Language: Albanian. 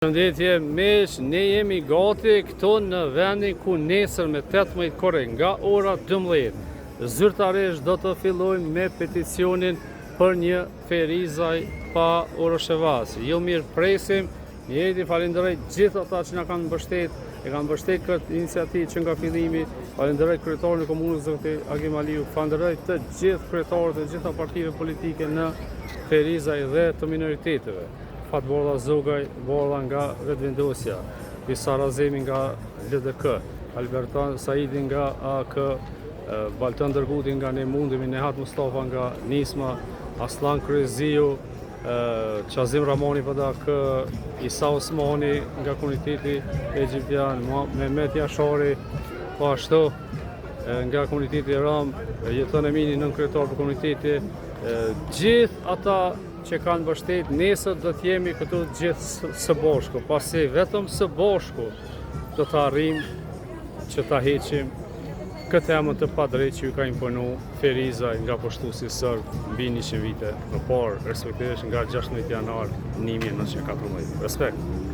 Përshëndetje miq, ne jemi gati këtu në vendin ku nesër me 18 korrik nga ora 12 zyrtarisht do të fillojmë me peticionin për një ferizaj pa Uroshevas. Jo mirë presim, njëri falenderoj gjithë ata që na kanë mbështet, e kanë mbështet këtë iniciativë që nga fillimi. Falenderoj kryetarin e komunës Zoti Agim Aliu, falenderoj të gjithë kryetarët e gjitha partive politike në ferizaj dhe të minoriteteve. Fatborda Zogaj, Borda nga Vetëvendosja, Isa Razemi nga LDK, Albertan Saidi nga AK, Baltan Dërguti nga Ne Mundemi, Nehat Mustafa nga Nisma, Aslan Kryeziu, Qazim Ramoni PDAK, Isa Osmani nga komuniteti egjiptian, Mehmet Jashari, po ashtu nga komuniteti Ram, Jeton Emini nën kryetar për komuniteti, gjithë ata që kanë mbështet, nesër do të jemi këtu gjithë së bashku, pasi vetëm së bashku do të arrijmë që ta heqim këtë emër të padrejtë që ju ka imponu ferizaj nga poshtuesi serb mbi 100 vite më parë, respektivisht nga 16 janar 1914. Respekt.